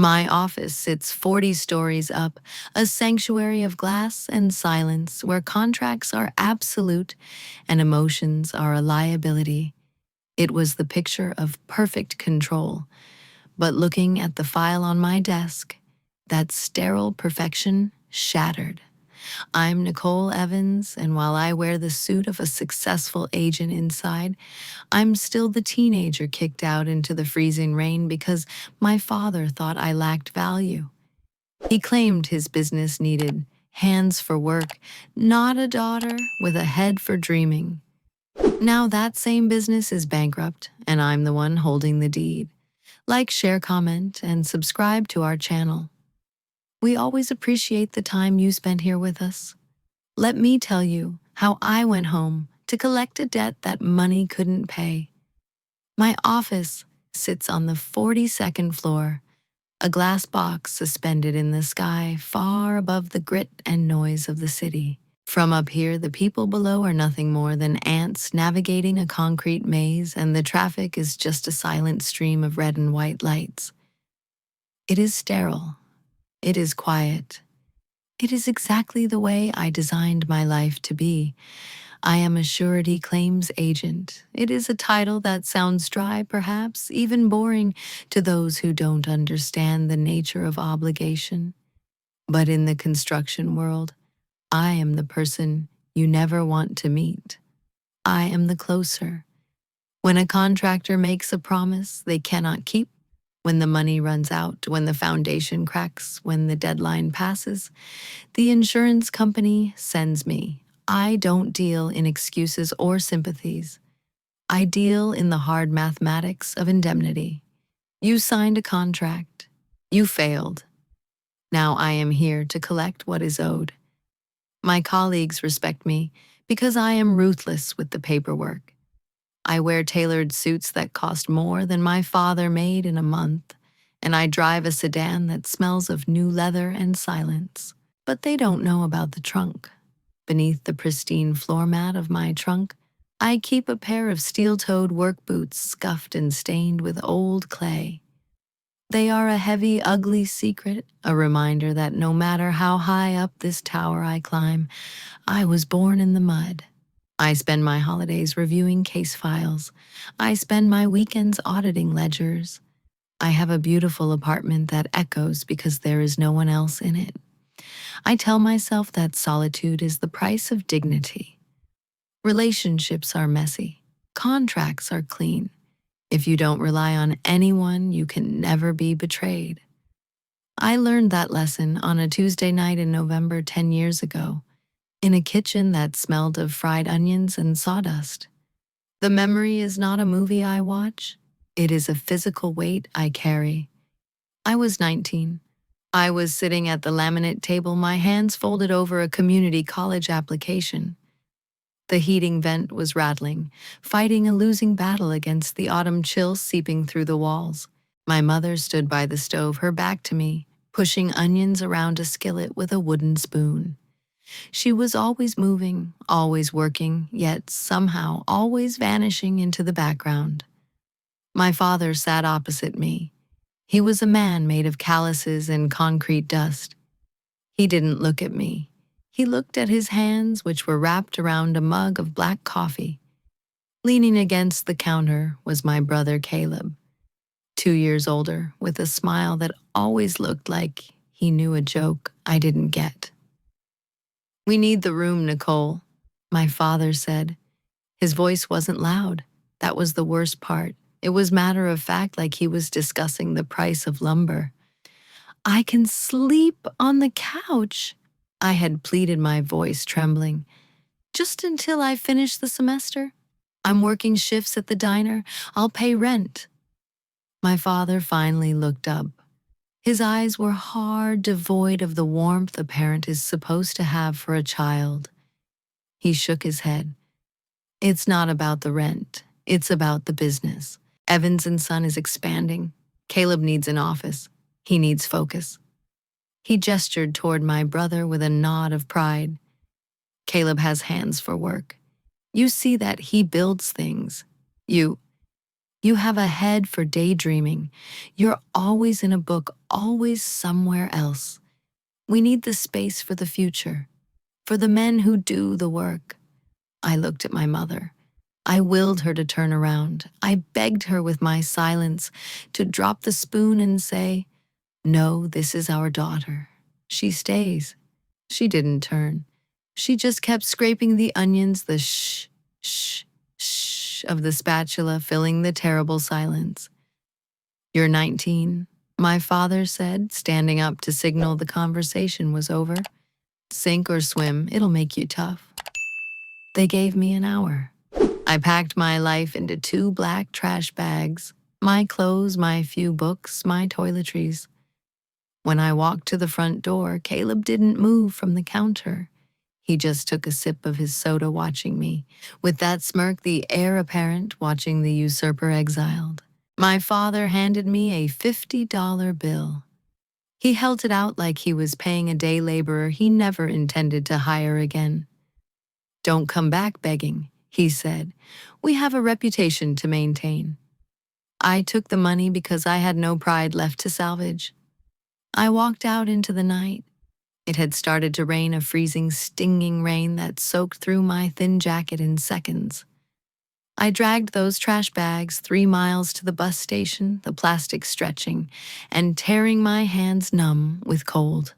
My office sits 40 stories up, a sanctuary of glass and silence where contracts are absolute and emotions are a liability. It was the picture of perfect control. But looking at the file on my desk, that sterile perfection shattered. I'm Nicole Evans, and while I wear the suit of a successful agent inside, I'm still the teenager kicked out into the freezing rain because my father thought I lacked value. He claimed his business needed hands for work, not a daughter with a head for dreaming. Now that same business is bankrupt, and I'm the one holding the deed. Like, share, comment, and subscribe to our channel. We always appreciate the time you spent here with us. Let me tell you how I went home to collect a debt that money couldn't pay. My office sits on the 42nd floor, a glass box suspended in the sky far above the grit and noise of the city. From up here, the people below are nothing more than ants navigating a concrete maze, and the traffic is just a silent stream of red and white lights. It is sterile. It is quiet. It is exactly the way I designed my life to be. I am a surety claims agent. It is a title that sounds dry, perhaps even boring to those who don't understand the nature of obligation. But in the construction world, I am the person you never want to meet. I am the closer. When a contractor makes a promise they cannot keep, when the money runs out, when the foundation cracks, when the deadline passes, the insurance company sends me. I don't deal in excuses or sympathies. I deal in the hard mathematics of indemnity. You signed a contract. You failed. Now I am here to collect what is owed. My colleagues respect me because I am ruthless with the paperwork. I wear tailored suits that cost more than my father made in a month, and I drive a sedan that smells of new leather and silence. But they don't know about the trunk. Beneath the pristine floor mat of my trunk, I keep a pair of steel-toed work boots scuffed and stained with old clay. They are a heavy, ugly secret, a reminder that no matter how high up this tower I climb, I was born in the mud. I spend my holidays reviewing case files. I spend my weekends auditing ledgers. I have a beautiful apartment that echoes because there is no one else in it. I tell myself that solitude is the price of dignity. Relationships are messy. Contracts are clean. If you don't rely on anyone, you can never be betrayed. I learned that lesson on a Tuesday night in November 10 years ago, in a kitchen that smelled of fried onions and sawdust. The memory is not a movie I watch. It is a physical weight I carry. I was 19. I was sitting at the laminate table, my hands folded over a community college application. The heating vent was rattling, fighting a losing battle against the autumn chill seeping through the walls. My mother stood by the stove, her back to me, pushing onions around a skillet with a wooden spoon. She was always moving, always working, yet somehow always vanishing into the background. My father sat opposite me. He was a man made of calluses and concrete dust. He didn't look at me. He looked at his hands, which were wrapped around a mug of black coffee. Leaning against the counter was my brother Caleb, 2 years older, with a smile that always looked like he knew a joke I didn't get. "We need the room, Nicole," my father said. His voice wasn't loud. That was the worst part. It was matter of fact, like he was discussing the price of lumber. "I can sleep on the couch," I had pleaded, my voice trembling. "Just until I finish the semester. I'm working shifts at the diner. I'll pay rent." My father finally looked up. His eyes were hard, devoid of the warmth a parent is supposed to have for a child. He shook his head. "It's not about the rent. It's about the business. Evans & Son is expanding. Caleb needs an office. He needs focus." He gestured toward my brother with a nod of pride. "Caleb has hands for work. You see that he builds things. You have a head for daydreaming. You're always in a book, always somewhere else. We need the space for the future, for the men who do the work. I looked at my mother. I willed her to turn around. I begged her with my silence to drop the spoon and say, "No, this is our daughter. She stays." She didn't turn. She just kept scraping the onions, the shh, shh of the spatula filling the terrible silence. "You're 19, my father said, standing up to signal the conversation was over. "Sink or swim, it'll make you tough." They gave me an hour. I packed my life into 2 black trash bags, my clothes, my few books, my toiletries. When I walked to the front door, Caleb didn't move from the counter. He just took a sip of his soda watching me, with that smirk the heir apparent watching the usurper exiled. My father handed me a $50 bill. He held it out like he was paying a day laborer he never intended to hire again. "Don't come back begging," he said. "We have a reputation to maintain." I took the money because I had no pride left to salvage. I walked out into the night. It had started to rain, a freezing, stinging rain that soaked through my thin jacket in seconds. I dragged those trash bags 3 miles to the bus station, the plastic stretching and tearing my hands numb with cold.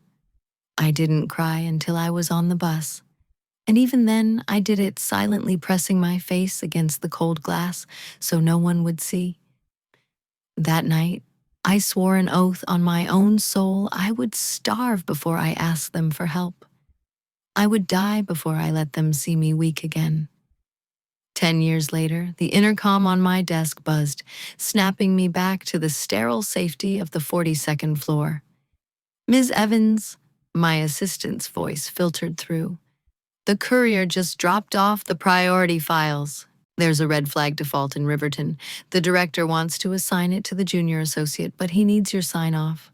I didn't cry until I was on the bus. And even then, I did it silently, pressing my face against the cold glass so no one would see. That night, I swore an oath on my own soul I would starve before I asked them for help. I would die before I let them see me weak again. 10 years later, the intercom on my desk buzzed, snapping me back to the sterile safety of the 42nd floor. "Ms. Evans," my assistant's voice filtered through. "The courier just dropped off the priority files. There's a red flag default in Riverton. The director wants to assign it to the junior associate, but he needs your sign-off."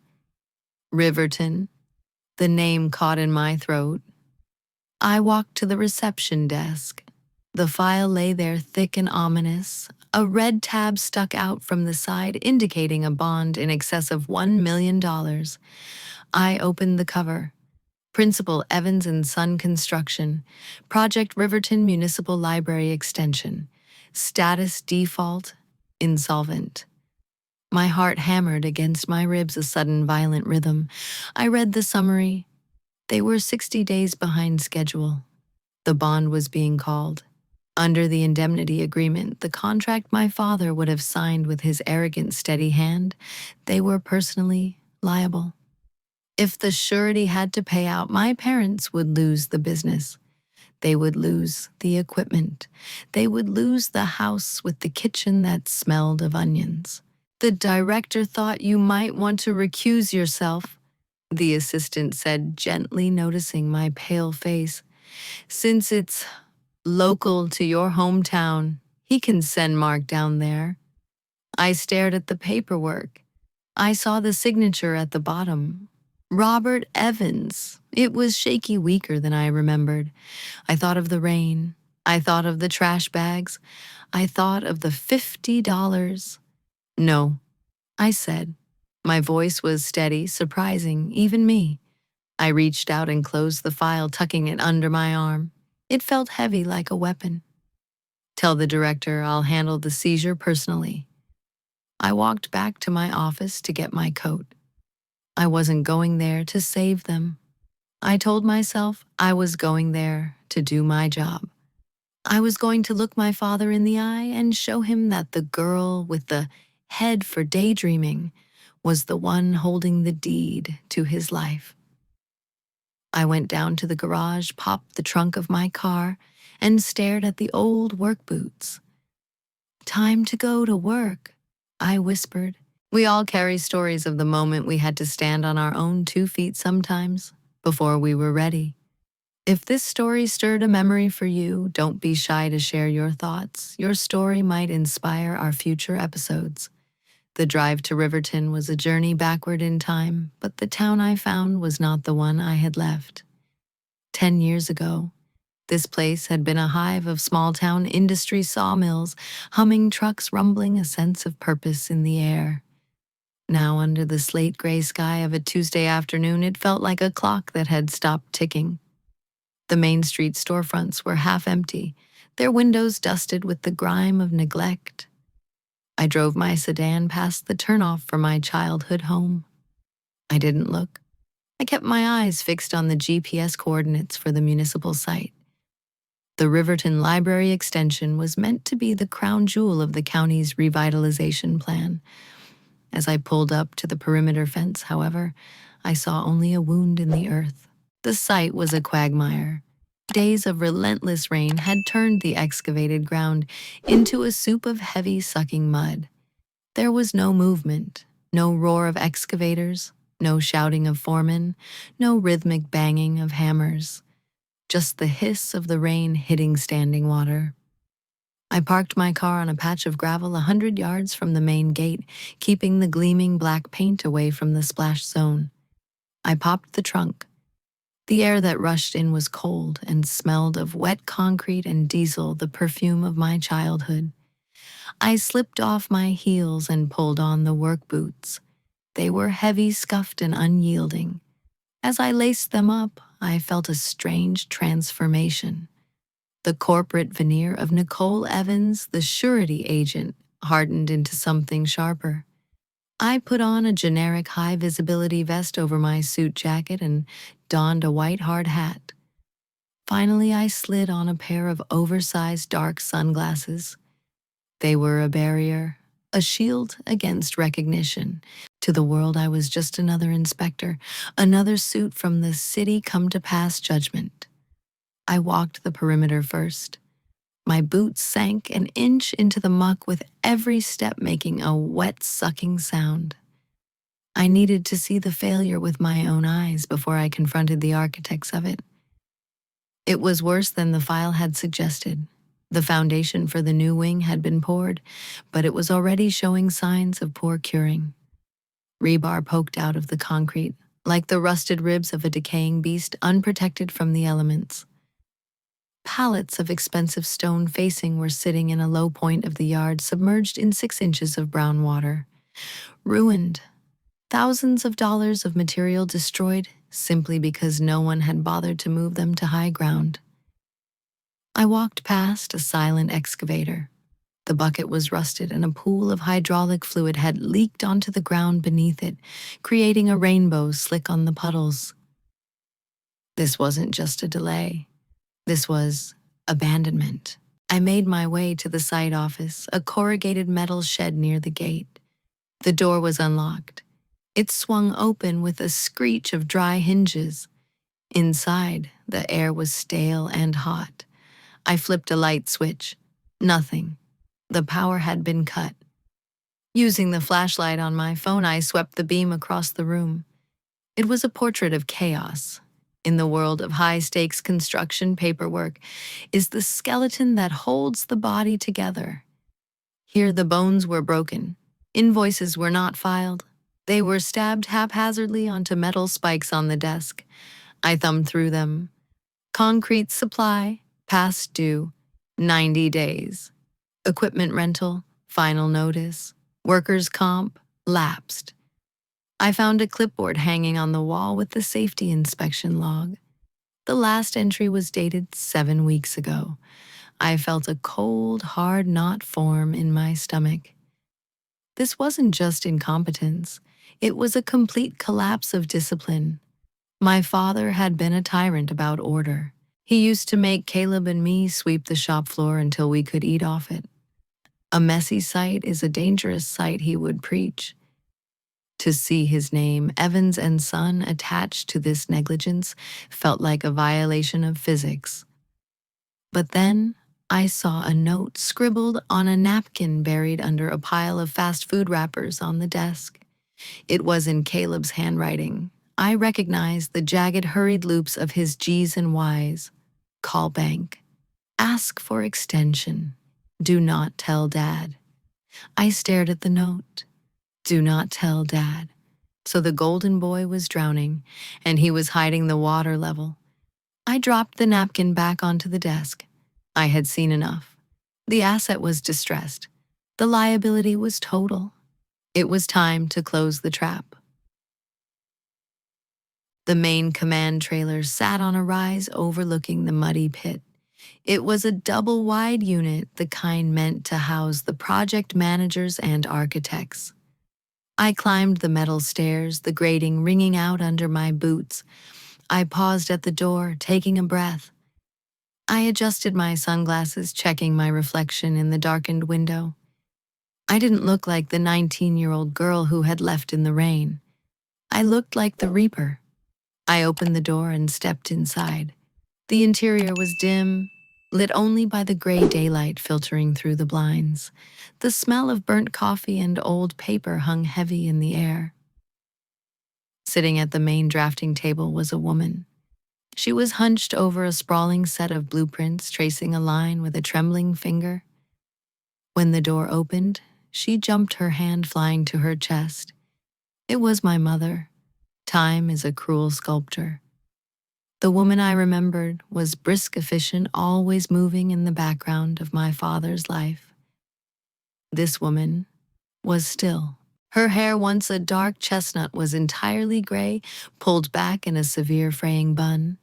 Riverton. The name caught in my throat. I walked to the reception desk. The file lay there thick and ominous. A red tab stuck out from the side, indicating a bond in excess of $1 million. I opened the cover. Principal Evans and Son Construction, Project Riverton Municipal Library Extension, status default, insolvent. My heart hammered against my ribs, a sudden violent rhythm. I read the summary. They were 60 days behind schedule. The bond was being called. Under the indemnity agreement, the contract my father would have signed with his arrogant, steady hand, they were personally liable. If the surety had to pay out, my parents would lose the business. They would lose the equipment. They would lose the house with the kitchen that smelled of onions. "The director thought you might want to recuse yourself," the assistant said, gently, noticing my pale face. "Since it's local to your hometown, he can send Mark down there." I stared at the paperwork. I saw the signature at the bottom. Robert Evans. It was shaky, weaker than I remembered. I thought of the rain. I thought of the trash bags. I thought of the $50. "No," I said. My voice was steady, surprising even me. I reached out and closed the file, tucking it under my arm. It felt heavy, like a weapon. "Tell the director I'll handle the seizure personally." I walked back to my office to get my coat. I wasn't going there to save them. I told myself I was going there to do my job. I was going to look my father in the eye and show him that the girl with the head for daydreaming was the one holding the deed to his life. I went down to the garage, popped the trunk of my car, and stared at the old work boots. "Time to go to work," I whispered. We all carry stories of the moment we had to stand on our own 2 feet sometimes, before we were ready. If this story stirred a memory for you, don't be shy to share your thoughts. Your story might inspire our future episodes. The drive to Riverton was a journey backward in time, but the town I found was not the one I had left. 10 years ago, this place had been a hive of small-town industry, sawmills, humming trucks, rumbling, a sense of purpose in the air. Now, under the slate gray sky of a Tuesday afternoon, it felt like a clock that had stopped ticking. The Main Street storefronts were half empty, their windows dusted with the grime of neglect. I drove my sedan past the turnoff for my childhood home. I didn't look. I kept my eyes fixed on the GPS coordinates for the municipal site. The Riverton Library Extension was meant to be the crown jewel of the county's revitalization plan. As I pulled up to the perimeter fence, however, I saw only a wound in the earth. The site was a quagmire. Days of relentless rain had turned the excavated ground into a soup of heavy, sucking mud. There was no movement, no roar of excavators, no shouting of foremen, no rhythmic banging of hammers, just the hiss of the rain hitting standing water. I parked my car on a patch of gravel 100 yards from the main gate, keeping the gleaming black paint away from the splash zone. I popped the trunk. The air that rushed in was cold and smelled of wet concrete and diesel, the perfume of my childhood. I slipped off my heels and pulled on the work boots. They were heavy, scuffed, and unyielding. As I laced them up, I felt a strange transformation. The corporate veneer of Nicole Evans, the surety agent, hardened into something sharper. I put on a generic high-visibility vest over my suit jacket and donned a white hard hat. Finally, I slid on a pair of oversized dark sunglasses. They were a barrier, a shield against recognition. To the world, I was just another inspector, another suit from the city come to pass judgment. I walked the perimeter first. My boots sank an inch into the muck with every step making a wet, sucking sound. I needed to see the failure with my own eyes before I confronted the architects of it. It was worse than the file had suggested. The foundation for the new wing had been poured, but it was already showing signs of poor curing. Rebar poked out of the concrete, like the rusted ribs of a decaying beast unprotected from the elements. Pallets of expensive stone facing were sitting in a low point of the yard, submerged in 6 inches of brown water. Ruined. Thousands of dollars of material destroyed simply because no one had bothered to move them to high ground. I walked past a silent excavator. The bucket was rusted and a pool of hydraulic fluid had leaked onto the ground beneath it, creating a rainbow slick on the puddles. This wasn't just a delay. This was abandonment. I made my way to the site office, a corrugated metal shed near the gate. The door was unlocked. It swung open with a screech of dry hinges. Inside, the air was stale and hot. I flipped a light switch. Nothing. The power had been cut. Using the flashlight on my phone, I swept the beam across the room. It was a portrait of chaos. In the world of high-stakes construction paperwork is the skeleton that holds the body together. Here the bones were broken. Invoices were not filed. They were stabbed haphazardly onto metal spikes on the desk. I thumbed through them. Concrete supply, past due, 90 days. Equipment rental, final notice. Workers' comp, lapsed. I found a clipboard hanging on the wall with the safety inspection log. The last entry was dated 7 weeks ago. I felt a cold, hard knot form in my stomach. This wasn't just incompetence. It was a complete collapse of discipline. My father had been a tyrant about order. He used to make Caleb and me sweep the shop floor until we could eat off it. A messy site is a dangerous site, he would preach. To see his name, Evans and Son, attached to this negligence felt like a violation of physics. But then I saw a note scribbled on a napkin buried under a pile of fast food wrappers on the desk. It was in Caleb's handwriting. I recognized the jagged, hurried loops of his G's and Y's. Call bank. Ask for extension. Do not tell Dad. I stared at the note. Do not tell Dad. So the golden boy was drowning, and he was hiding the water level. I dropped the napkin back onto the desk. I had seen enough. The asset was distressed. The liability was total. It was time to close the trap. The main command trailer sat on a rise overlooking the muddy pit. It was a double-wide unit, the kind meant to house the project managers and architects. I climbed the metal stairs, the grating ringing out under my boots. I paused at the door, taking a breath. I adjusted my sunglasses, checking my reflection in the darkened window. I didn't look like the 19-year-old girl who had left in the rain. I looked like the Reaper. I opened the door and stepped inside. The interior was dim, lit only by the gray daylight filtering through the blinds. The smell of burnt coffee and old paper hung heavy in the air. Sitting at the main drafting table was a woman. She was hunched over a sprawling set of blueprints, tracing a line with a trembling finger. When the door opened, she jumped, her hand flying to her chest. It was my mother. Time is a cruel sculptor. The woman I remembered was brisk, efficient, always moving in the background of my father's life. This woman was still. Her hair, once a dark chestnut, was entirely gray, pulled back in a severe fraying bun.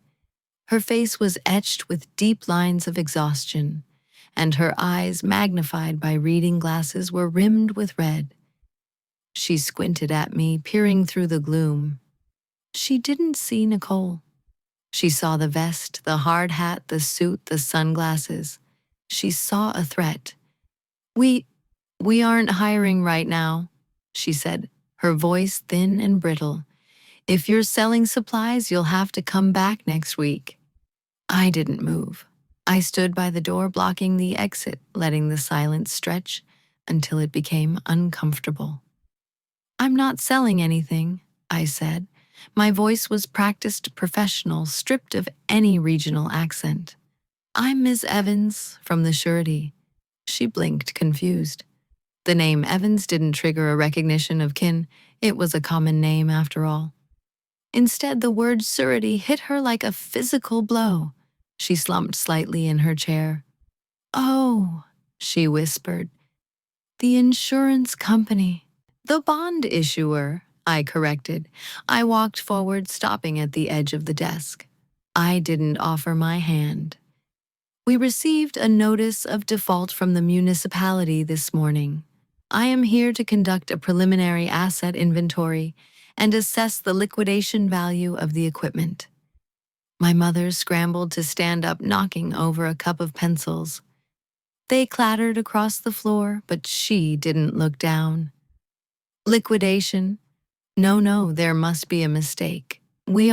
Her face was etched with deep lines of exhaustion, and her eyes, magnified by reading glasses, were rimmed with red. She squinted at me, peering through the gloom. She didn't see Nicole. She saw the vest, the hard hat, the suit, the sunglasses. She saw a threat. We aren't hiring right now," she said, her voice thin and brittle. "If you're selling supplies, you'll have to come back next week." I didn't move. I stood by the door, blocking the exit, letting the silence stretch until it became uncomfortable. "I'm not selling anything," I said. My voice was practiced professional, stripped of any regional accent. "I'm Miss Evans from the surety." She blinked, confused. The name Evans didn't trigger a recognition of kin. It was a common name, after all. Instead, the word surety hit her like a physical blow. She slumped slightly in her chair. "Oh," she whispered, "the insurance company." "The bond issuer," I corrected. I walked forward, stopping at the edge of the desk. I didn't offer my hand. "We received a notice of default from the municipality this morning. I am here to conduct a preliminary asset inventory and assess the liquidation value of the equipment." My mother scrambled to stand up, knocking over a cup of pencils. They clattered across the floor, but she didn't look down. "Liquidation? No, there must be a mistake. We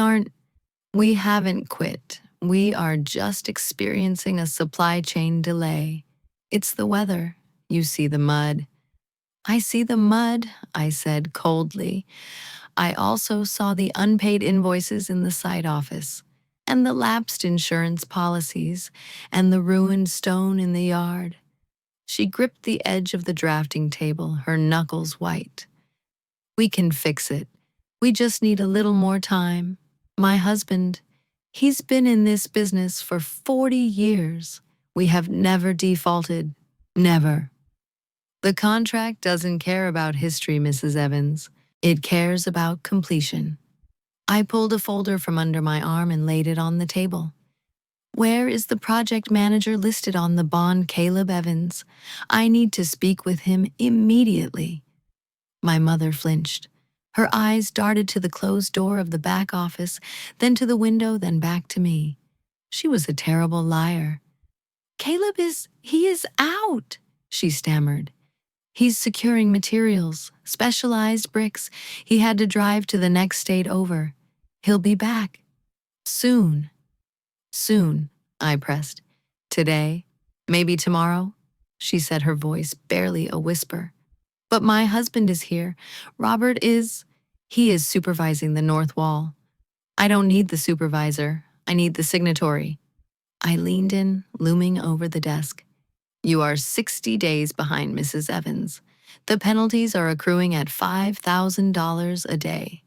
haven't quit. We are just experiencing a supply chain delay. It's the weather. You see the mud." "I see the mud," I said coldly. I also saw the unpaid invoices in the site office, and the lapsed insurance policies, and the ruined stone in the yard. She gripped the edge of the drafting table, her knuckles white. "We can fix it. We just need a little more time. My husband, he's been in this business for 40 years. We have never defaulted. Never." "The contract doesn't care about history, Mrs. Evans. It cares about completion." I pulled a folder from under my arm and laid it on the table. "Where is the project manager listed on the bond, Caleb Evans? I need to speak with him immediately." My mother flinched. Her eyes darted to the closed door of the back office, then to the window, then back to me. She was a terrible liar. He is out," she stammered. "He's securing materials, specialized bricks. He had to drive to the next state over. He'll be back. Soon." "Soon," I pressed. "Today? Maybe tomorrow?" she said, her voice barely a whisper. "But my husband is here. He is supervising the north wall. I don't need the supervisor. I need the signatory." I leaned in, looming over the desk. "You are 60 days behind, Mrs. Evans. The penalties are accruing at $5,000 a day.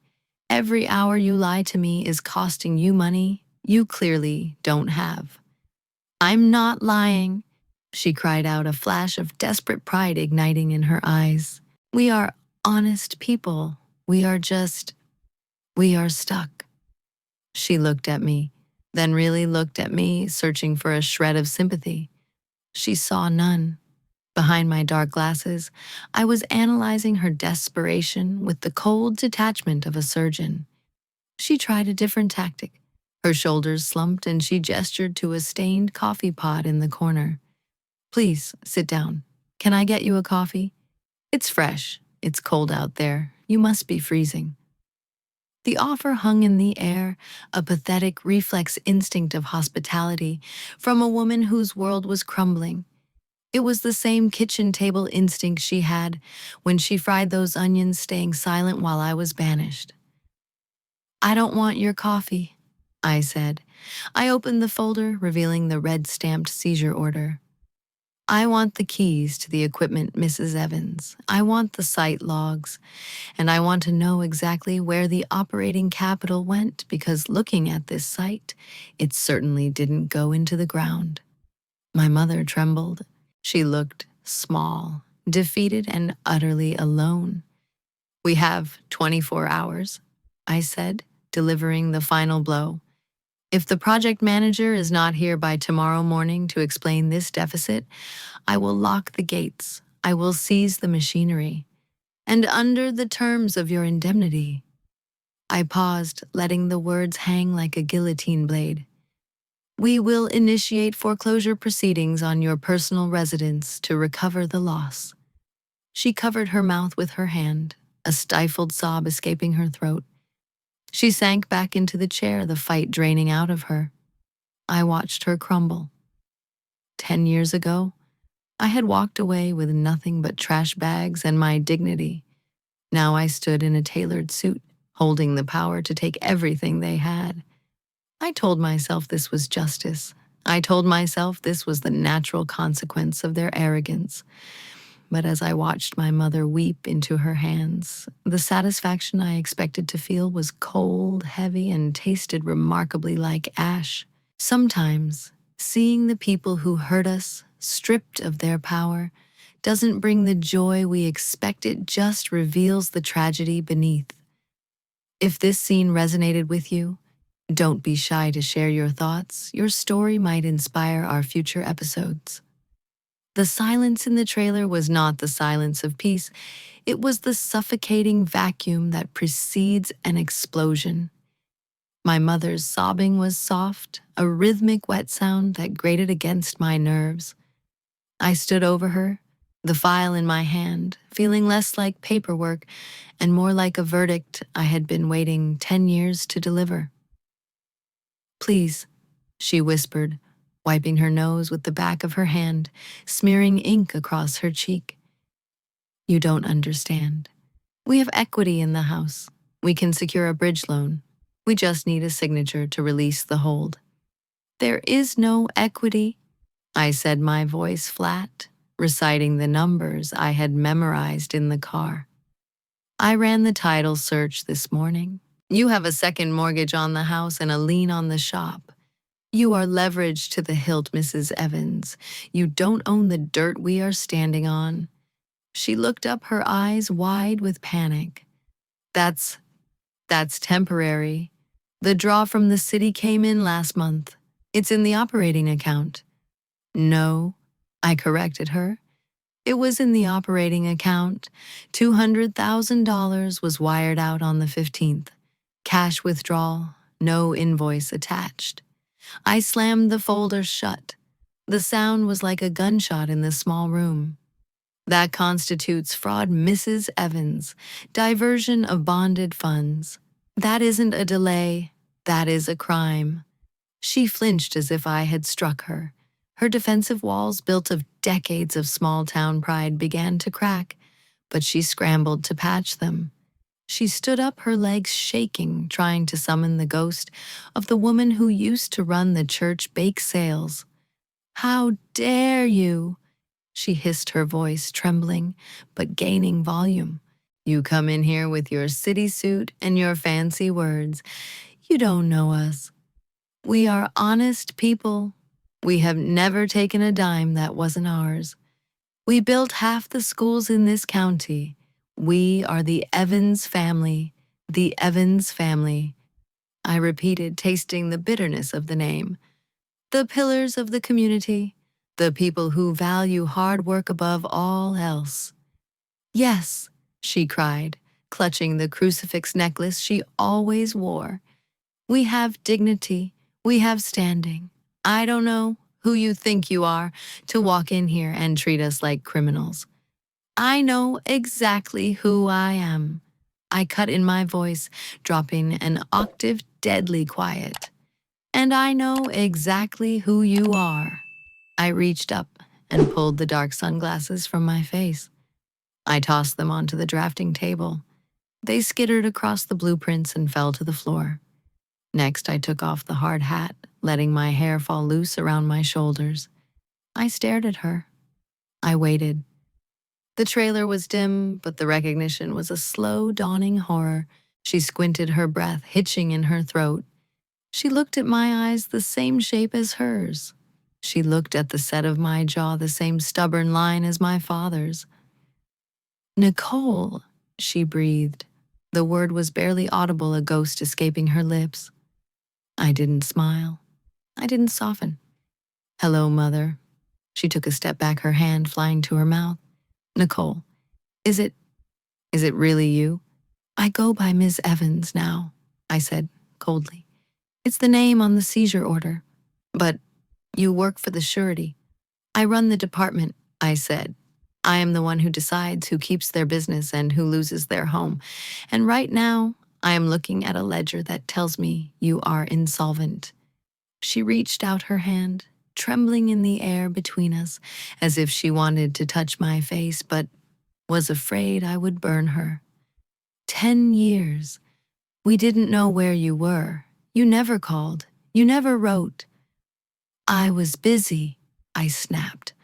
Every hour you lie to me is costing you money you clearly don't have." "I'm not lying," she cried out, a flash of desperate pride igniting in her eyes. "We are honest people. We are just, we are stuck. She looked at me, then really looked at me, searching for a shred of sympathy. She saw none. Behind my dark glasses, I was analyzing her desperation with the cold detachment of a surgeon. She tried a different tactic. Her shoulders slumped and she gestured to a stained coffee pot in the corner. Please, sit down. Can I get you a coffee? It's fresh. It's cold out there. You must be freezing. The offer hung in the air, a pathetic reflex instinct of hospitality from a woman whose world was crumbling. It was the same kitchen table instinct she had when she fried those onions, staying silent while I was banished. I don't want your coffee, I said. I opened the folder, revealing the red-stamped seizure order. I want the keys to the equipment, Mrs. Evans. I want the site logs, and I want to know exactly where the operating capital went, because looking at this site, it certainly didn't go into the ground. My mother trembled. She looked small, defeated, and utterly alone. We have 24 hours, I said, delivering the final blow. If the project manager is not here by tomorrow morning to explain this deficit, I will lock the gates. I will seize the machinery. And under the terms of your indemnity. I paused, letting the words hang like a guillotine blade. We will initiate foreclosure proceedings on your personal residence to recover the loss. She covered her mouth with her hand, a stifled sob escaping her throat. She sank back into the chair, the fight draining out of her. I watched her crumble. 10 years ago, I had walked away with nothing but trash bags and my dignity. Now I stood in a tailored suit, holding the power to take everything they had. I told myself this was justice. I told myself this was the natural consequence of their arrogance. But as I watched my mother weep into her hands, the satisfaction I expected to feel was cold, heavy, and tasted remarkably like ash. Sometimes, seeing the people who hurt us, stripped of their power, doesn't bring the joy we expect, it just reveals the tragedy beneath. If this scene resonated with you, don't be shy to share your thoughts. Your story might inspire our future episodes. The silence in the trailer was not the silence of peace. It was the suffocating vacuum that precedes an explosion. My mother's sobbing was soft, a rhythmic wet sound that grated against my nerves. I stood over her, the file in my hand, feeling less like paperwork and more like a verdict I had been waiting 10 years to deliver. Please, she whispered, wiping her nose with the back of her hand, smearing ink across her cheek. You don't understand. We have equity in the house. We can secure a bridge loan. We just need a signature to release the hold. There is no equity, I said, my voice flat, reciting the numbers I had memorized in the car. I ran the title search this morning. You have a second mortgage on the house and a lien on the shop. You are leveraged to the hilt, Mrs. Evans. You don't own the dirt we are standing on. She looked up, her eyes wide with panic. That's temporary. The draw from the city came in last month. It's in the operating account. No, I corrected her. It was in the operating account. $200,000 was wired out on the 15th. Cash withdrawal, no invoice attached. I slammed the folder shut. The sound was like a gunshot in the small room. That constitutes fraud, Mrs. Evans. Diversion of bonded funds. That isn't a delay. That is a crime. She flinched as if I had struck her. Her defensive walls, built of decades of small-town pride, began to crack, but she scrambled to patch them. She stood up, her legs shaking, trying to summon the ghost of the woman who used to run the church bake sales. How dare you? She hissed, her voice trembling, but gaining volume. You come in here with your city suit and your fancy words. You don't know us. We are honest people. We have never taken a dime that wasn't ours. We built half the schools in this county. We are the Evans family, the Evans family, I repeated, tasting the bitterness of the name. The pillars of the community, the people who value hard work above all else. Yes, she cried, clutching the crucifix necklace she always wore. We have dignity, we have standing. I don't know who you think you are to walk in here and treat us like criminals. I know exactly who I am. I cut in my voice, dropping an octave deadly quiet. And I know exactly who you are. I reached up and pulled the dark sunglasses from my face. I tossed them onto the drafting table. They skittered across the blueprints and fell to the floor. Next, I took off the hard hat, letting my hair fall loose around my shoulders. I stared at her. I waited. The trailer was dim, but the recognition was a slow dawning horror. She squinted, her breath hitching in her throat. She looked at my eyes the same shape as hers. She looked at the set of my jaw the same stubborn line as my father's. Nicole, she breathed. The word was barely audible, a ghost escaping her lips. I didn't smile. I didn't soften. Hello, Mother. She took a step back, her hand flying to her mouth. Nicole, is it really you? I go by Ms. Evans now, I said coldly. It's the name on the seizure order. But you work for the surety. I run the department, I said. I am the one who decides who keeps their business and who loses their home. And right now, I am looking at a ledger that tells me you are insolvent. She reached out her hand, trembling in the air between us, as if she wanted to touch my face, but was afraid I would burn her. 10 years. We didn't know where you were. You never called. You never wrote. I was busy, I snapped.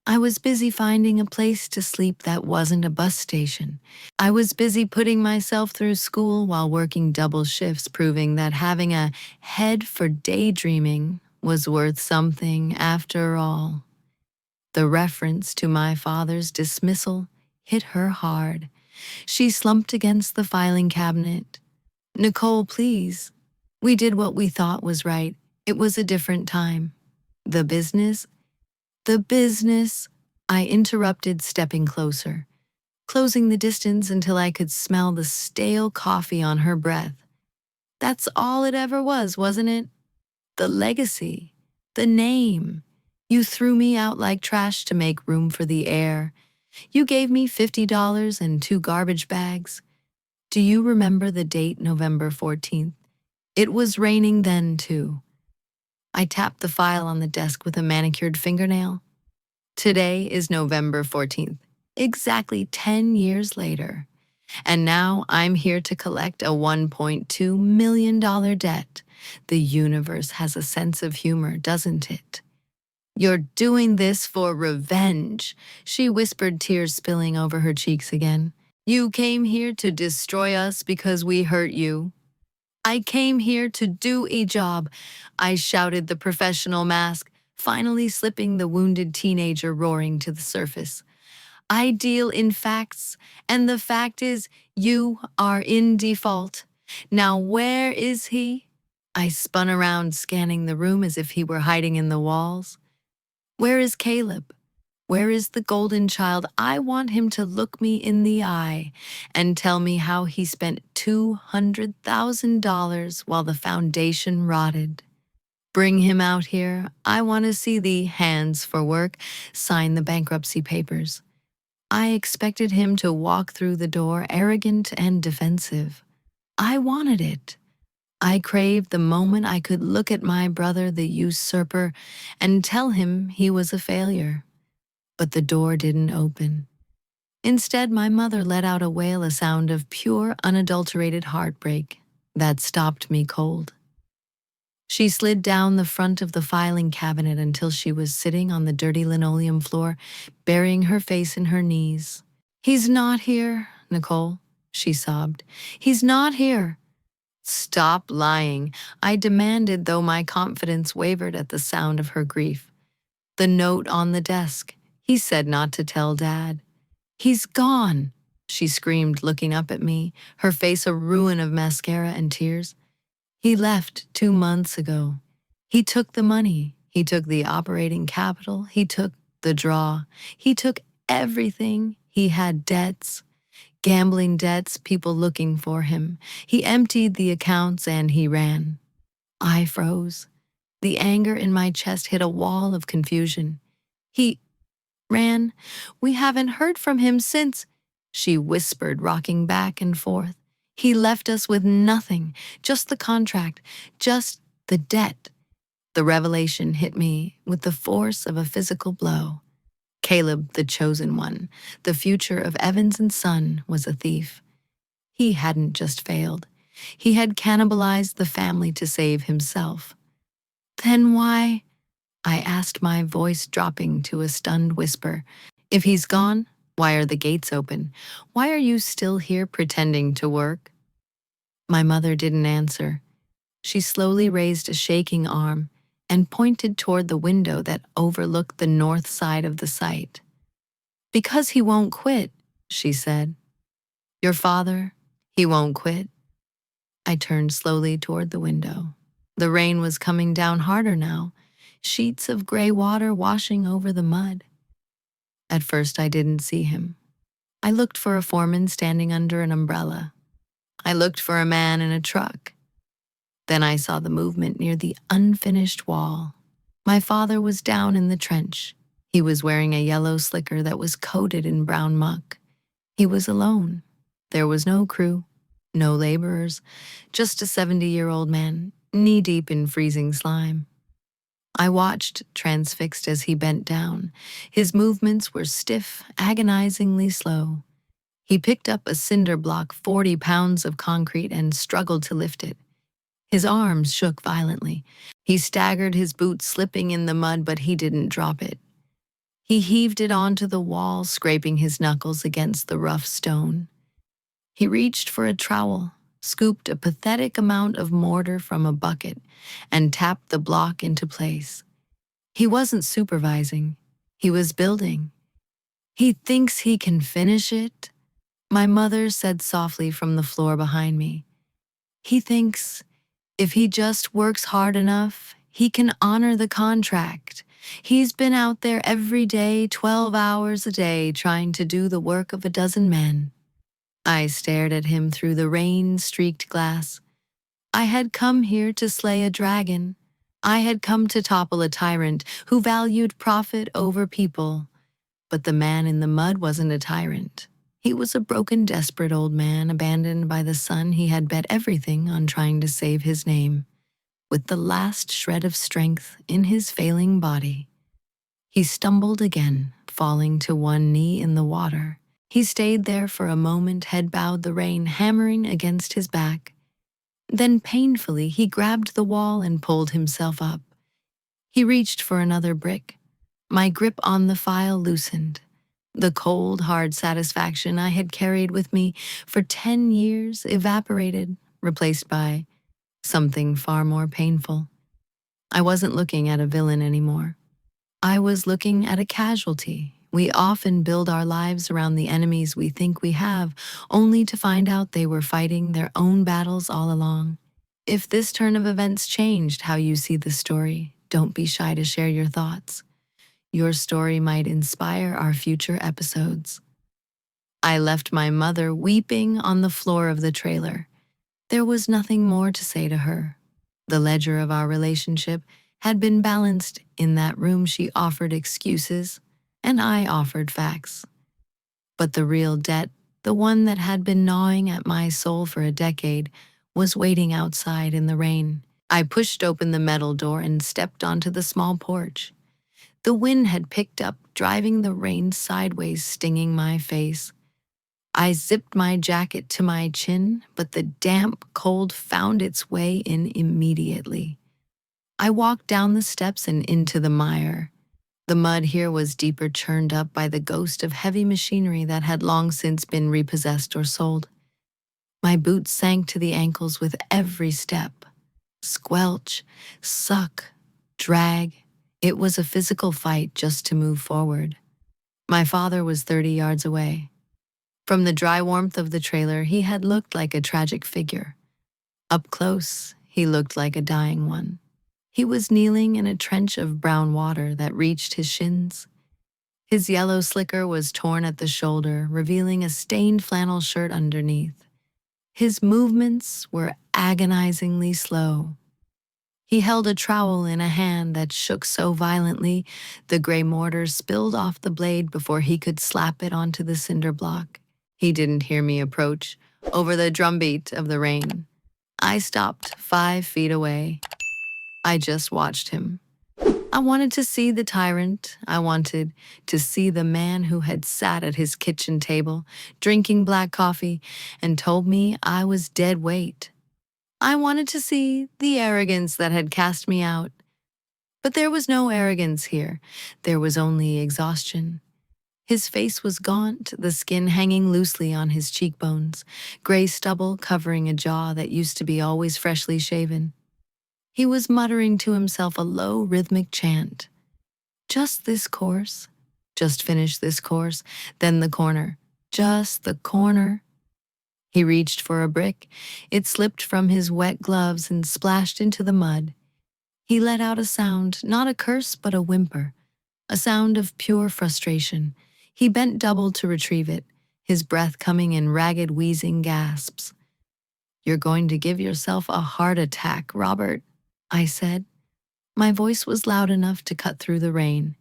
I was busy finding a place to sleep that wasn't a bus station. I was busy putting myself through school while working double shifts, proving that having a head for daydreaming was worth something after all. The reference to my father's dismissal hit her hard. She slumped against the filing cabinet. Nicole, please. We did what we thought was right. It was a different time. The business, I interrupted, stepping closer, closing the distance until I could smell the stale coffee on her breath. That's all it ever was, wasn't it? The legacy, the name. You threw me out like trash to make room for the heir. You gave me $50 and 2 garbage bags. Do you remember the date, November 14th? It was raining then, too. I tapped the file on the desk with a manicured fingernail. Today is November 14th, exactly 10 years later. And now I'm here to collect a $1.2 million debt. The universe has a sense of humor, doesn't it? You're doing this for revenge, she whispered, tears spilling over her cheeks again. You came here to destroy us because we hurt you. I came here to do a job, I shouted, the professional mask finally slipping, the wounded teenager roaring to the surface. I deal in facts, and the fact is you are in default. Now where is he? I spun around, scanning the room as if he were hiding in the walls. Where is Caleb? Where is the golden child? I want him to look me in the eye and tell me how he spent $200,000 while the foundation rotted. Bring him out here. I want to see the hands for work sign the bankruptcy papers. I expected him to walk through the door arrogant and defensive. I wanted it. I craved the moment I could look at my brother, the usurper, and tell him he was a failure. But the door didn't open. Instead, my mother let out a wail, a sound of pure, unadulterated heartbreak that stopped me cold. She slid down the front of the filing cabinet until she was sitting on the dirty linoleum floor, burying her face in her knees. He's not here, Nicole, she sobbed. He's not here. Stop lying, I demanded, though my confidence wavered at the sound of her grief. The note on the desk. He said not to tell Dad. He's gone, she screamed, looking up at me, her face a ruin of mascara and tears. He left 2 months ago. He took the money. He took the operating capital. He took the draw. He took everything. He had debts, gambling debts, people looking for him. He emptied the accounts and he ran. I froze. The anger in my chest hit a wall of confusion. He ran. We haven't heard from him since, she whispered, rocking back and forth. He left us with nothing, just the contract, just the debt. The revelation hit me with the force of a physical blow. Caleb, the chosen one, the future of Evans and Son, was a thief. He hadn't just failed. He had cannibalized the family to save himself. Then why? I asked, my voice dropping to a stunned whisper. If he's gone, why are the gates open? Why are you still here pretending to work? My mother didn't answer. She slowly raised a shaking arm and pointed toward the window that overlooked the north side of the site. Because he won't quit, she said. Your father, he won't quit. I turned slowly toward the window. The rain was coming down harder now, sheets of gray water washing over the mud. At first I didn't see him. I looked for a foreman standing under an umbrella. I looked for a man in a truck. Then I saw the movement near the unfinished wall. My father was down in the trench. He was wearing a yellow slicker that was coated in brown muck. He was alone. There was no crew, no laborers, just a 70-year-old man, knee-deep in freezing slime. I watched, transfixed, as he bent down. His movements were stiff, agonizingly slow. He picked up a cinder block, 40 pounds of concrete, and struggled to lift it. His arms shook violently. He staggered, his boots slipping in the mud, but he didn't drop it. He heaved it onto the wall, scraping his knuckles against the rough stone. He reached for a trowel, scooped a pathetic amount of mortar from a bucket, and tapped the block into place. He wasn't supervising. He was building. He thinks he can finish it, my mother said softly from the floor behind me. He thinks if he just works hard enough, he can honor the contract. He's been out there every day, 12 hours a day, trying to do the work of a dozen men. I stared at him through the rain-streaked glass. I had come here to slay a dragon. I had come to topple a tyrant who valued profit over people. But the man in the mud wasn't a tyrant. He was a broken, desperate old man abandoned by the son he had bet everything on trying to save his name. With the last shred of strength in his failing body, he stumbled again, falling to one knee in the water. He stayed there for a moment, head bowed, the rain hammering against his back. Then painfully he grabbed the wall and pulled himself up. He reached for another brick. My grip on the file loosened. The cold, hard satisfaction I had carried with me for 10 years evaporated, replaced by something far more painful. I wasn't looking at a villain anymore. I was looking at a casualty. We often build our lives around the enemies we think we have, only to find out they were fighting their own battles all along. If this turn of events changed how you see the story, don't be shy to share your thoughts. Your story might inspire our future episodes. I left my mother weeping on the floor of the trailer. There was nothing more to say to her. The ledger of our relationship had been balanced. In that room she offered excuses, and I offered facts. But the real debt, the one that had been gnawing at my soul for a decade, was waiting outside in the rain. I pushed open the metal door and stepped onto the small porch. The wind had picked up, driving the rain sideways, stinging my face. I zipped my jacket to my chin, but the damp cold found its way in immediately. I walked down the steps and into the mire. The mud here was deeper, churned up by the ghost of heavy machinery that had long since been repossessed or sold. My boots sank to the ankles with every step. Squelch, suck, drag. It was a physical fight just to move forward. My father was 30 yards away. From the dry warmth of the trailer, he had looked like a tragic figure. Up close, he looked like a dying one. He was kneeling in a trench of brown water that reached his shins. His yellow slicker was torn at the shoulder, revealing a stained flannel shirt underneath. His movements were agonizingly slow. He held a trowel in a hand that shook so violently the gray mortar spilled off the blade before he could slap it onto the cinder block. He didn't hear me approach, over the drumbeat of the rain. I stopped 5 feet away. I just watched him. I wanted to see the tyrant. I wanted to see the man who had sat at his kitchen table, drinking black coffee, and told me I was dead weight. I wanted to see the arrogance that had cast me out. But there was no arrogance here. There was only exhaustion. His face was gaunt, the skin hanging loosely on his cheekbones, gray stubble covering a jaw that used to be always freshly shaven. He was muttering to himself a low, rhythmic chant. Just this course. Just finish this course. Then the corner. Just the corner. He reached for a brick. It slipped from his wet gloves and splashed into the mud. He let out a sound, not a curse but a whimper, a sound of pure frustration. He bent double to retrieve it, his breath coming in ragged, wheezing gasps. "You're going to give yourself a heart attack, Robert," I said. My voice was loud enough to cut through the rain.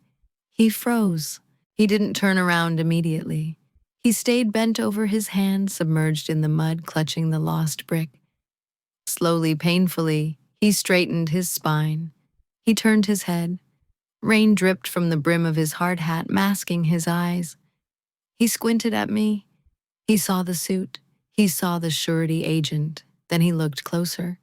He froze. He didn't turn around immediately. He stayed bent over his hand, submerged in the mud, clutching the lost brick. Slowly, painfully, he straightened his spine. He turned his head. Rain dripped from the brim of his hard hat, masking his eyes. He squinted at me. He saw the suit. He saw the surety agent. Then he looked closer.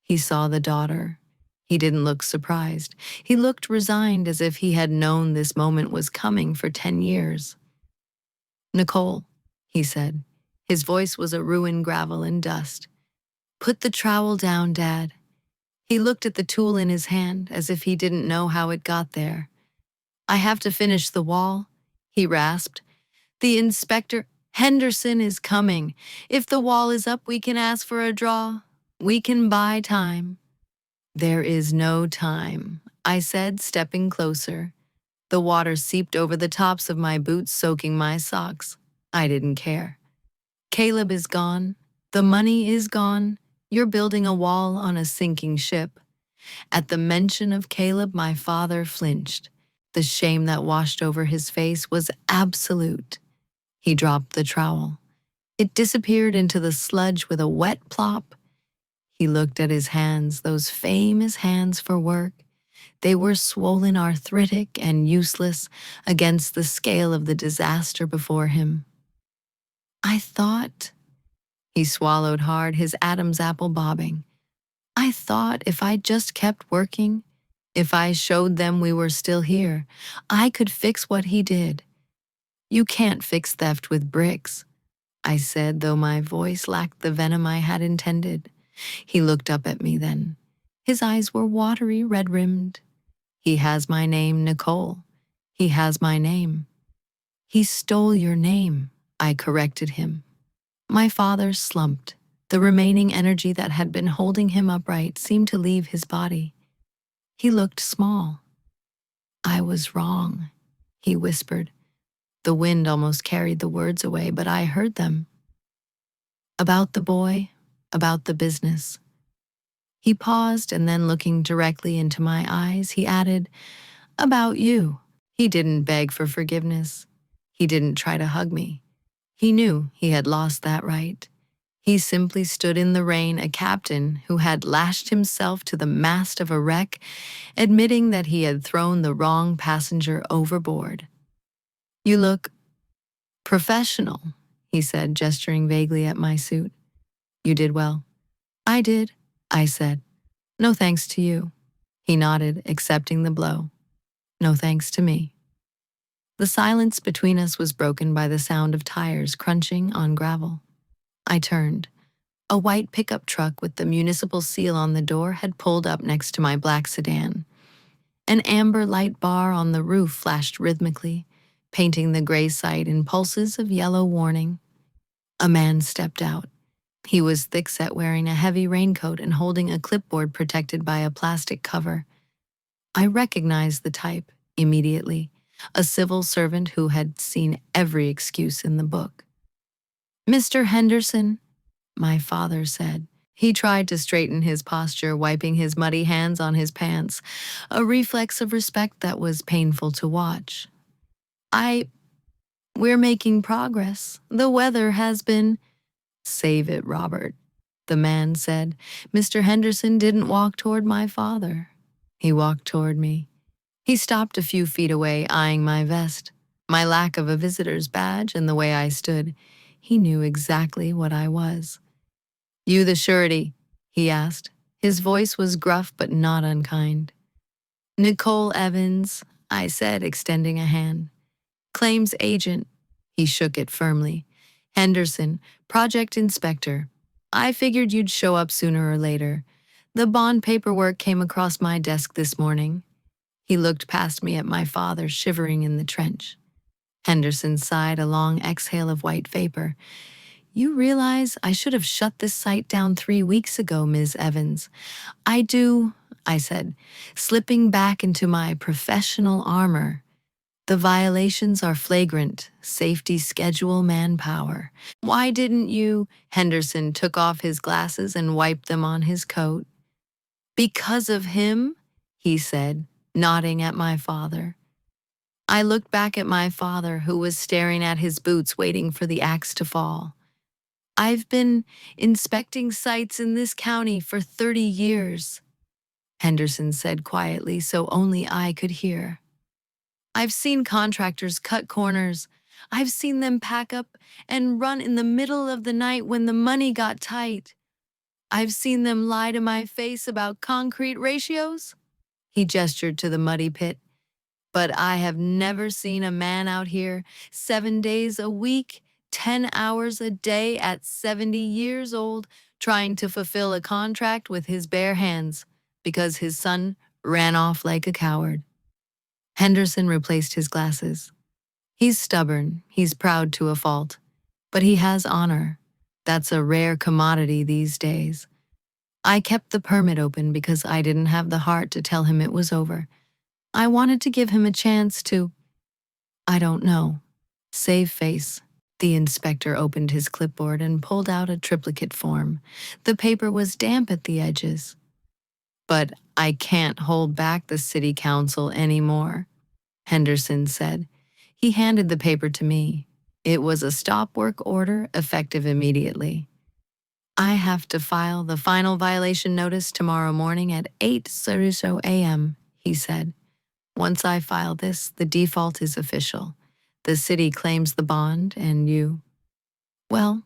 He saw the daughter. He didn't look surprised. He looked resigned, as if he had known this moment was coming for 10 years. "Nicole," he said. His voice was a ruined gravel and dust. "Put the trowel down, Dad." He looked at the tool in his hand, as if he didn't know how it got there. "I have to finish the wall," he rasped. "The inspector, Henderson, is coming. If the wall is up, we can ask for a draw. We can buy time." "There is no time," I said, stepping closer. The water seeped over the tops of my boots, soaking my socks. I didn't care. "Caleb is gone. The money is gone. You're building a wall on a sinking ship." At the mention of Caleb, my father flinched. The shame that washed over his face was absolute. He dropped the trowel. It disappeared into the sludge with a wet plop. He looked at his hands, those famous hands for work. They were swollen, arthritic, and useless against the scale of the disaster before him. "I thought," he swallowed hard, his Adam's apple bobbing. "I thought if I just kept working, if I showed them we were still here, I could fix what he did." "You can't fix theft with bricks," I said, though my voice lacked the venom I had intended. He looked up at me then. His eyes were watery, red-rimmed. "He has my name, Nicole. He has my name." "He stole your name," I corrected him. My father slumped. The remaining energy that had been holding him upright seemed to leave his body. He looked small. "I was wrong," he whispered. The wind almost carried the words away, but I heard them. "About the boy, about the business." He paused, and then looking directly into my eyes, he added, "About you." He didn't beg for forgiveness. He didn't try to hug me. He knew he had lost that right. He simply stood in the rain, a captain who had lashed himself to the mast of a wreck, admitting that he had thrown the wrong passenger overboard. "You look professional," he said, gesturing vaguely at my suit. "You did well." "I did," I said. "No thanks to you." He nodded, accepting the blow. "No thanks to me." The silence between us was broken by the sound of tires crunching on gravel. I turned. A white pickup truck with the municipal seal on the door had pulled up next to my black sedan. An amber light bar on the roof flashed rhythmically, painting the gray site in pulses of yellow warning. A man stepped out. He was thick-set, wearing a heavy raincoat and holding a clipboard protected by a plastic cover. I recognized the type immediately, a civil servant who had seen every excuse in the book. "Mr. Henderson," my father said. He tried to straighten his posture, wiping his muddy hands on his pants, a reflex of respect that was painful to watch. We're making progress. The weather has been—" "Save it, Robert," the man said. Mr. Henderson didn't walk toward my father. He walked toward me. He stopped a few feet away, eyeing my vest, my lack of a visitor's badge, and the way I stood. He knew exactly what I was. "You the surety?" he asked. His voice was gruff but not unkind. "Nicole Evans," I said, extending a hand. "Claims agent." He shook it firmly. "Henderson, project inspector. I figured you'd show up sooner or later. The bond paperwork came across my desk this morning." He looked past me at my father, shivering in the trench. Henderson sighed a long exhale of white vapor. "You realize I should have shut this site down 3 weeks ago, Ms. Evans." "I do," I said, slipping back into my professional armor. "The violations are flagrant. Safety schedule, manpower." "Why didn't you—" Henderson took off his glasses and wiped them on his coat. "Because of him," he said, nodding at my father. I looked back at my father, who was staring at his boots, waiting for the axe to fall. "I've been inspecting sites in this county for 30 years, Henderson said quietly so only I could hear. "I've seen contractors cut corners. I've seen them pack up and run in the middle of the night when the money got tight. I've seen them lie to my face about concrete ratios." He gestured to the muddy pit. "But I have never seen a man out here 7 days a week, 10 hours a day at 70 years old, trying to fulfill a contract with his bare hands because his son ran off like a coward." Henderson replaced his glasses. "He's stubborn, he's proud to a fault, but he has honor. That's a rare commodity these days." I kept the permit open because I didn't have the heart to tell him it was over. I wanted to give him a chance to, I don't know, save face. The inspector opened his clipboard and pulled out a triplicate form. The paper was damp at the edges. "But I can't hold back the city council anymore," Henderson said. He handed the paper to me. It was a stop work order, effective immediately. "I have to file the final violation notice tomorrow morning at 8:00 a.m., he said. "Once I file this, the default is official. The city claims the bond, and well,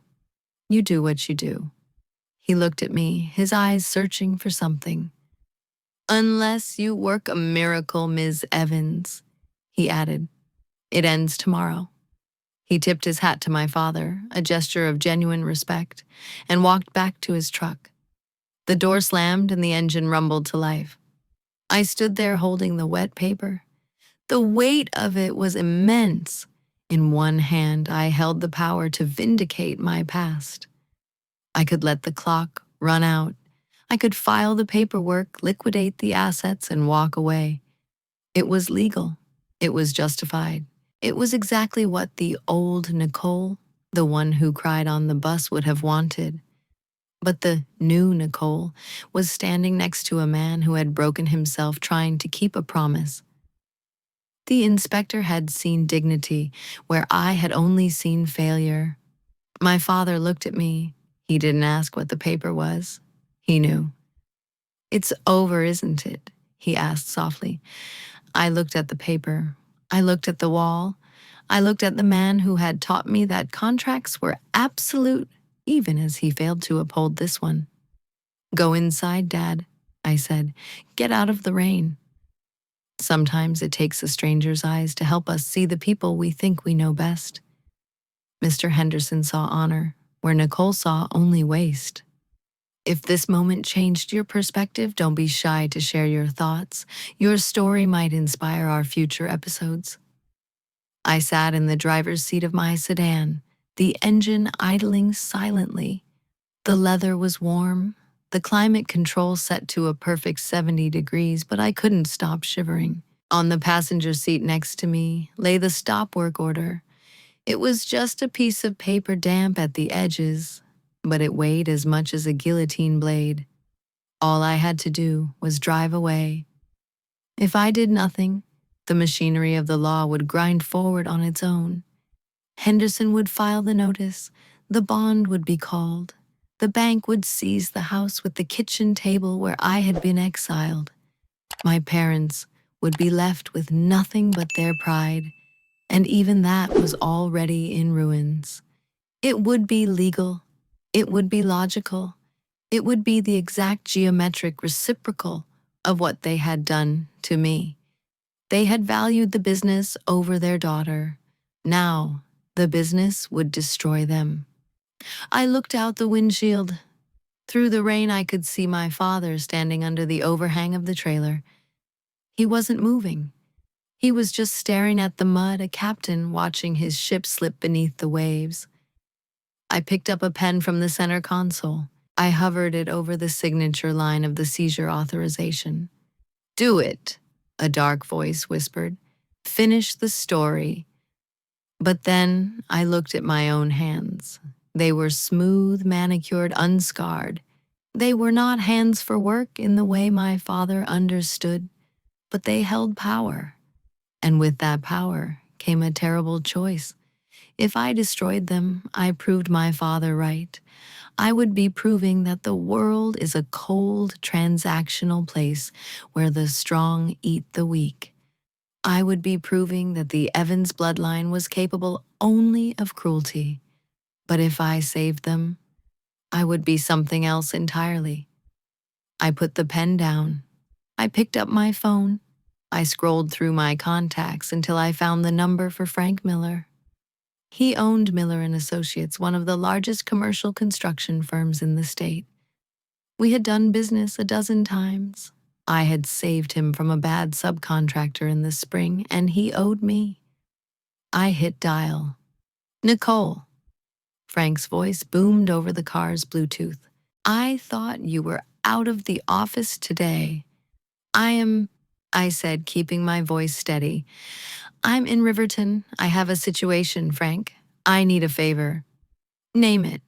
you do what you do." He looked at me, his eyes searching for something. "Unless you work a miracle, Ms. Evans," he added. "It ends tomorrow." He tipped his hat to my father, a gesture of genuine respect, and walked back to his truck. The door slammed and the engine rumbled to life. I stood there holding the wet paper. The weight of it was immense. In one hand, I held the power to vindicate my past. I could let the clock run out. I could file the paperwork, liquidate the assets, and walk away. It was legal. It was justified. It was exactly what the old Nicole, the one who cried on the bus, would have wanted. But the new Nicole was standing next to a man who had broken himself trying to keep a promise. The inspector had seen dignity where I had only seen failure. My father looked at me. He didn't ask what the paper was. He knew. "It's over, isn't it?" he asked softly. I looked at the paper. I looked at the wall. I looked at the man who had taught me that contracts were absolute, even as he failed to uphold this one. "Go inside, Dad," I said. "Get out of the rain." Sometimes it takes a stranger's eyes to help us see the people we think we know best. Mr. Henderson saw honor, where Nicole saw only waste. If this moment changed your perspective, don't be shy to share your thoughts. Your story might inspire our future episodes. I sat in the driver's seat of my sedan, the engine idling silently. The leather was warm, the climate control set to a perfect 70 degrees, but I couldn't stop shivering. On the passenger seat next to me lay the stop work order. It was just a piece of paper damp at the edges, but it weighed as much as a guillotine blade. All I had to do was drive away. If I did nothing, the machinery of the law would grind forward on its own. Henderson would file the notice, the bond would be called, the bank would seize the house with the kitchen table where I had been exiled. My parents would be left with nothing but their pride, and even that was already in ruins. It would be legal, it would be logical, it would be the exact geometric reciprocal of what they had done to me. They had valued the business over their daughter. Now, the business would destroy them. I looked out the windshield. Through the rain, I could see my father standing under the overhang of the trailer. He wasn't moving. He was just staring at the mud, a captain watching his ship slip beneath the waves. I picked up a pen from the center console. I hovered it over the signature line of the seizure authorization. "Do it," a dark voice whispered. "Finish the story." But then I looked at my own hands. They were smooth, manicured, unscarred. They were not hands for work in the way my father understood, but they held power. And with that power came a terrible choice. If I destroyed them, I proved my father right. I would be proving that the world is a cold, transactional place where the strong eat the weak. I would be proving that the Evans bloodline was capable only of cruelty. But if I saved them, I would be something else entirely. I put the pen down. I picked up my phone. I scrolled through my contacts until I found the number for Frank Miller. He owned Miller and Associates, one of the largest commercial construction firms in the state. We had done business a dozen times. I had saved him from a bad subcontractor in the spring, and he owed me. I hit dial. "Nicole." Frank's voice boomed over the car's Bluetooth. "I thought you were out of the office today." I said, keeping my voice steady. "I'm in Riverton. I have a situation, Frank. I need a favor." "Name it."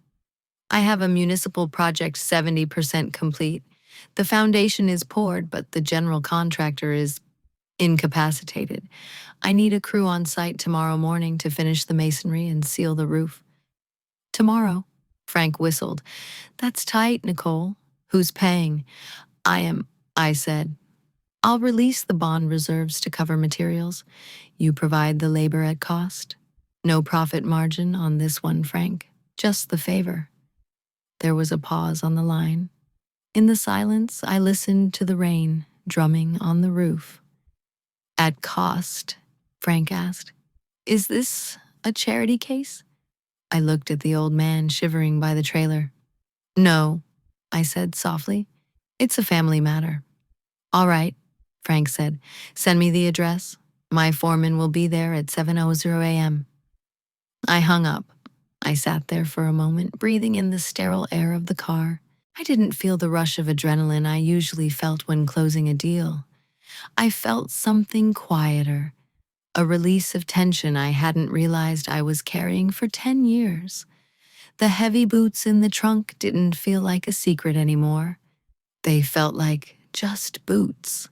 "I have a municipal project 70% complete. The foundation is poured, but the general contractor is incapacitated. I need a crew on site tomorrow morning to finish the masonry and seal the roof." "Tomorrow?" Frank whistled. "That's tight, Nicole. Who's paying?" I said. "I'll release the bond reserves to cover materials. You provide the labor at cost. No profit margin on this one, Frank. Just the favor." There was a pause on the line. In the silence, I listened to the rain drumming on the roof. "At cost?" Frank asked. "Is this a charity case?" I looked at the old man shivering by the trailer. "No," I said softly. "It's a family matter." "All right," Frank said. "Send me the address. My foreman will be there at 7:00 a.m. I hung up. I sat there for a moment, breathing in the sterile air of the car. I didn't feel the rush of adrenaline I usually felt when closing a deal. I felt something quieter, a release of tension I hadn't realized I was carrying for 10 years. The heavy boots in the trunk didn't feel like a secret anymore. They felt like just boots.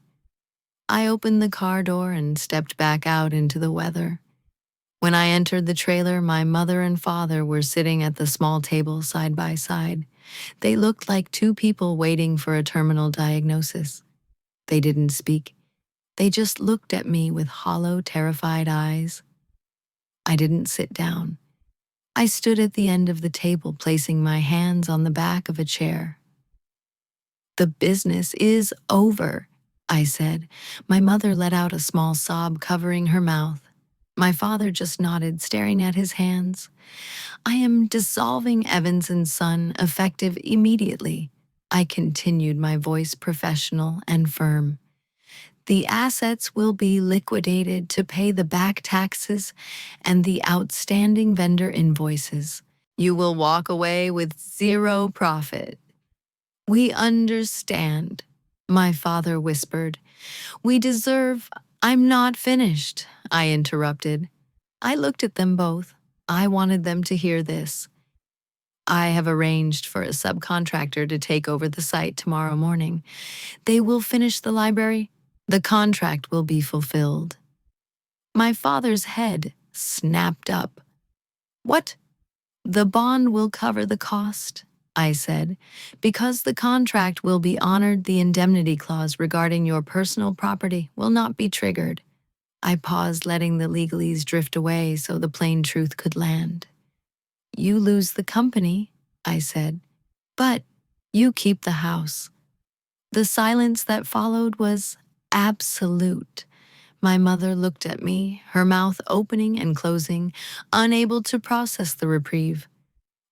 I opened the car door and stepped back out into the weather. When I entered the trailer, my mother and father were sitting at the small table side by side. They looked like two people waiting for a terminal diagnosis. They didn't speak. They just looked at me with hollow, terrified eyes. I didn't sit down. I stood at the end of the table, placing my hands on the back of a chair. "The business is over," I said. My mother let out a small sob, covering her mouth. My father just nodded, staring at his hands. "I am dissolving Evans and Son, effective immediately." I continued, my voice professional and firm. The assets will be liquidated to pay the back taxes and the outstanding vendor invoices. You will walk away with zero profit. We understand, my father whispered. We deserve. I'm not finished, I interrupted. I looked at them both. I wanted them to hear this. I have arranged for a subcontractor to take over the site tomorrow morning. They will finish the library. The contract will be fulfilled. My father's head snapped up. What? The bond will cover the cost, I said. Because the contract will be honored, the indemnity clause regarding your personal property will not be triggered. I paused, letting the legalese drift away so the plain truth could land. You lose the company, I said, but you keep the house. The silence that followed was absolute. My mother looked at me, her mouth opening and closing, unable to process the reprieve.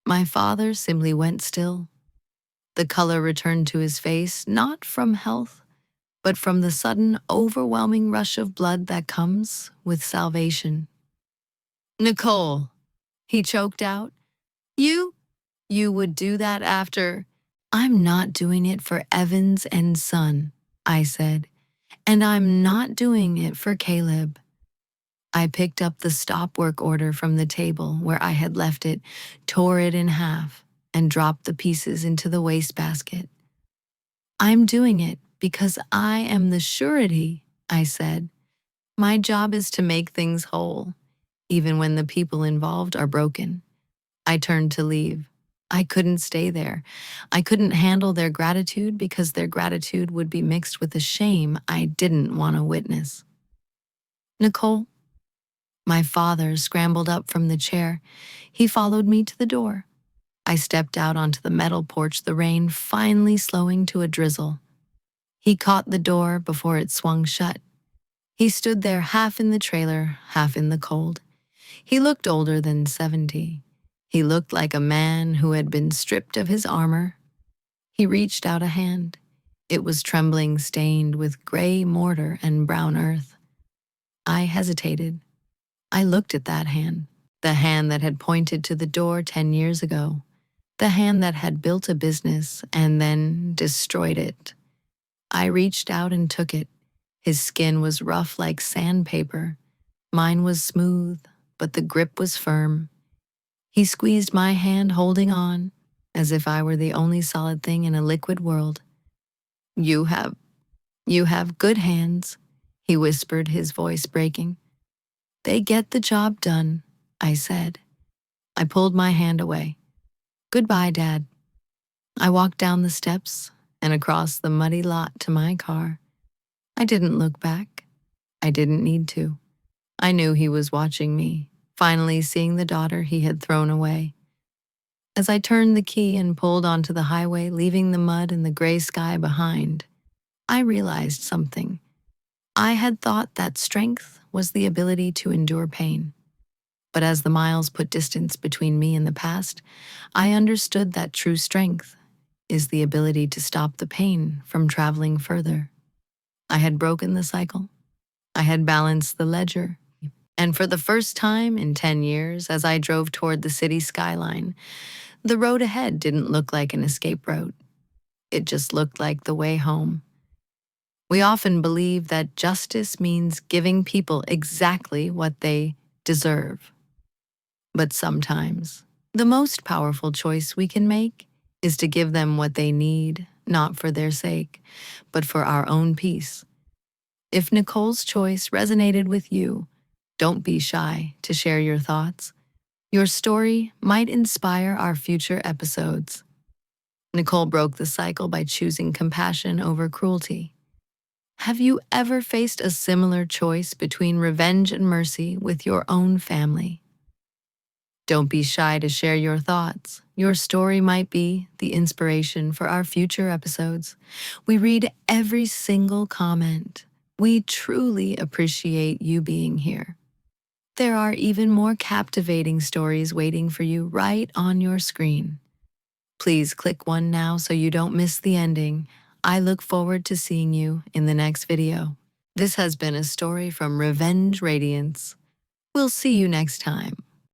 My father simply went still. The color returned to his face, not from health, but from the sudden, overwhelming rush of blood that comes with salvation. Nicole, he choked out. You would do that after. I'm not doing it for Evans and Son, I said, and I'm not doing it for Caleb. I picked up the stop work order from the table where I had left it, tore it in half, and dropped the pieces into the wastebasket. I'm doing it because I am the surety, I said. My job is to make things whole, even when the people involved are broken. I turned to leave. I couldn't stay there. I couldn't handle their gratitude because their gratitude would be mixed with the shame I didn't want to witness. Nicole? My father scrambled up from the chair. He followed me to the door. I stepped out onto the metal porch, the rain finally slowing to a drizzle. He caught the door before it swung shut. He stood there, half in the trailer, half in the cold. He looked older than 70. He looked like a man who had been stripped of his armor. He reached out a hand. It was trembling, stained with gray mortar and brown earth. I hesitated. I looked at that hand, the hand that had pointed to the door 10 years ago, the hand that had built a business and then destroyed it. I reached out and took it. His skin was rough like sandpaper. Mine was smooth, but the grip was firm. He squeezed my hand, holding on, as if I were the only solid thing in a liquid world. You have good hands, he whispered, his voice breaking. They get the job done, I said. I pulled my hand away. Goodbye, Dad. I walked down the steps and across the muddy lot to my car. I didn't look back. I didn't need to. I knew he was watching me, finally seeing the daughter he had thrown away. As I turned the key and pulled onto the highway, leaving the mud and the gray sky behind, I realized something. I had thought that strength was the ability to endure pain. But as the miles put distance between me and the past, I understood that true strength is the ability to stop the pain from traveling further. I had broken the cycle. I had balanced the ledger. And for the first time in 10 years, as I drove toward the city skyline, the road ahead didn't look like an escape route. It just looked like the way home. We often believe that justice means giving people exactly what they deserve. But sometimes, the most powerful choice we can make is to give them what they need, not for their sake, but for our own peace. If Nicole's choice resonated with you, don't be shy to share your thoughts. Your story might inspire our future episodes. Nicole broke the cycle by choosing compassion over cruelty. Have you ever faced a similar choice between revenge and mercy with your own family? Don't be shy to share your thoughts. Your story might be the inspiration for our future episodes. We read every single comment. We truly appreciate you being here. There are even more captivating stories waiting for you right on your screen. Please click one now so you don't miss the ending. I look forward to seeing you in the next video. This has been a story from Revenge Radiance. We'll see you next time.